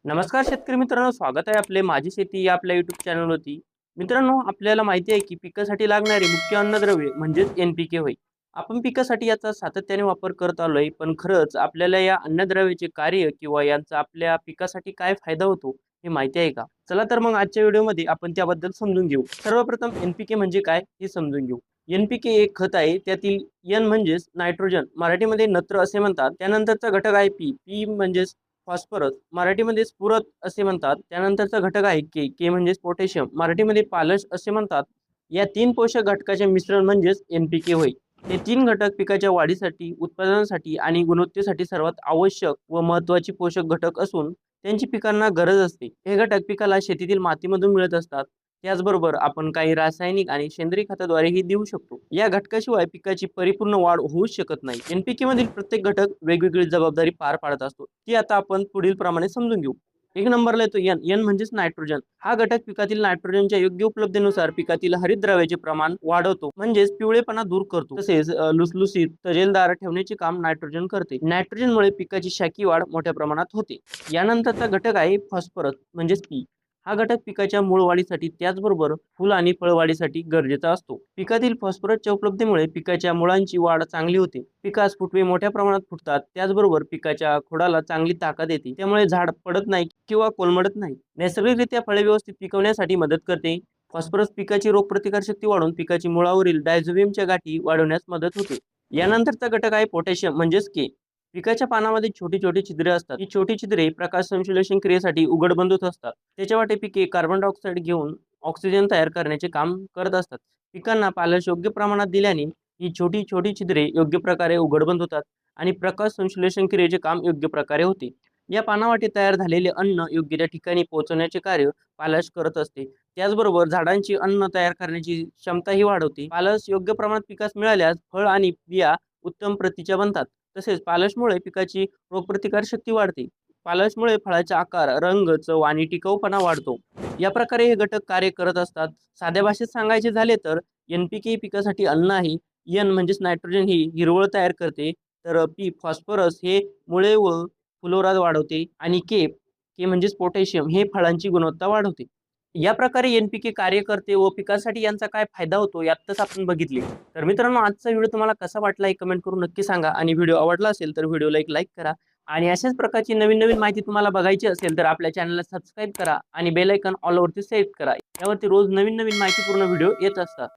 नमस्कार शेतकरी मित्रांनो, स्वागत आहे आपले माझी शेती या आपल्या युट्यूब चॅनलवरती. मित्रांनो, आपल्याला माहिती आहे की पिकासाठी लागणारे मुख्य अन्नद्रव्य म्हणजेच एन-पी-के होय. आपण पिकासाठी याचा सातत्याने वापर करत आलोय, पण खरंच आपल्याला या अन्नद्रव्याचे कार्य किंवा यांचा आपल्या पिकासाठी काय फायदा होतो हे माहिती आहे का? चला तर मग आजच्या व्हिडिओमध्ये आपण त्याबद्दल समजून घेऊ. सर्वप्रथम एन-पी-के म्हणजे काय हे समजून घेऊ. एन-पी-के एक खत आहे. त्यातील एन म्हणजेच नायट्रोजन, मराठीमध्ये नत्र असे म्हणतात. त्यानंतरचा घटक आहे पी. पी म्हणजेच फॉस्फरस, मराठीमध्ये स्फुरद असे म्हणतात. त्यानंतरचा घटक आहे के. के म्हणजेच पोटॅशियम, मराठीमध्ये पालश असे म्हणतात. या तीन पोषक घटकाचे मिश्रण म्हणजेच एन-पी-के होय. हे तीन घटक पिकाच्या वाढीसाठी, उत्पादनासाठी आणि गुणवत्तेसाठी सर्वात आवश्यक व महत्त्वाचे पोषक घटक असून त्यांची पिकांना गरज असते. हे घटक पिकाला शेतीतील मातीमधून मिळत असतात. त्याचबरोबर आपण काही रासायनिक आणि सेंद्रिय खताद्वारेही देऊ शकतो. या घटकाशिवाय पिकाची परिपूर्ण वाढ होऊच शकत नाही. एन-पी-के मधील प्रत्येक घटक वेगवेगळी जबाबदारी पार पाडत असतो. ती आता आपण पुढील प्रमाणे समजून घेऊ. एक नंबरला येतो एन. एन म्हणजेच नायट्रोजन. हा घटक पिकातील नायट्रोजनच्या योग्य उपलब्धतेनुसार पिकातील हरितद्रव्याचे प्रमाण वाढवतो, म्हणजेच पिवळेपणा दूर करतो. तसेच लुसलुसीत तजेलदार ठेवण्याचे काम नायट्रोजन करते. नायट्रोजनमुळे पिकाची शाखी वाढ मोठ्या प्रमाणात होते. यानंतरचा घटक आहे फॉस्फरस म्हणजेच पी. हा घटक पिकाच्या मूळ वाढीसाठी त्याचबरोबर फुल आणि फळवाढीसाठी गरजेचा असतो. पिकातील फॉस्फरसच्या उपलब्धतेमुळे पिकाच्या मुळांची वाढ चांगली होते. पिकास फुटवे मोठ्या प्रमाणात फुटतात. त्याचबरोबर पिकाच्या खोडाला चांगली ताकद येते. त्यामुळे झाड पडत नाही किंवा कोलमडत नाही. नैसर्गिकरित्या फळे व्यवस्थित पिकवण्यासाठी मदत करते. फॉस्फरस पिकाची रोगप्रतिकारशक्ती वाढवून पिकाची मुळावरील डायझोबियमच्या गाठी वाढवण्यास मदत होते. यानंतरचा घटक आहे पोटॅशियम म्हणजेच के. पिकाच्या पानामध्ये छोटी छोटी छिद्रे असतात. ही छोटी छिद्रे प्रकाश संश्लेषण क्रियेसाठी उघड बंद होत असतात. त्याच्या वाटे पिके कार्बन डायऑक्साईड घेऊन ऑक्सिजन तयार करण्याचे काम करत असतात. पिकांना पालश योग्य प्रमाणात दिल्याने ही छोटी छोटी छिद्रे योग्य प्रकारे उघड बंद होतात आणि प्रकाश संश्लेषण क्रियेचे काम योग्य प्रकारे होते. या पानावाटे तयार झालेले अन्न योग्य त्या ठिकाणी पोहोचवण्याचे कार्य पालश करत असते. त्याचबरोबर झाडांची अन्न तयार करण्याची क्षमताही वाढवते. पालश योग्य प्रमाणात पिकास मिळाल्यास फळ आणि बिया उत्तम प्रतीच्या बनतात. तसेच पालशमुळे पिकाची रोगप्रतिकार शक्ती वाढते. पालशमुळे फळाचा आकार, रंग, चव आणि टिकाऊपणा वाढतो. या प्रकारे हे घटक कार्य करत असतात. साध्या भाषेत सांगायचे झाले तर एन-पी-के पिकासाठी अन्न आहे. एन म्हणजेच नायट्रोजन ही हिरवळ तयार करते, तर पी फॉस्फरस हे मुळे व फुलोरा वाढवते आणि के के म्हणजेच पोटॅशियम हे फळांची गुणवत्ता वाढवते. या प्रकारे एन-पी-के कार्य करते व पिकासाठी यांचा काय फायदा होतो यातच आपण बघितले. तर मित्रांनो, आजचा व्हिडिओ तुम्हाला कसा वाटला हे कमेंट करून नक्की सांगा आणि व्हिडिओ आवडला असेल तर व्हिडिओला एक लाईक करा आणि अशाच प्रकारची नवीन नवीन माहिती तुम्हाला बघायची असेल तर आपल्या चॅनलला सबस्क्राईब करा आणि बेल आयकॉन ऑल वरती सेट करा. यावरती रोज नवीन नवीन माहितीपूर्ण व्हिडिओ येत असतात.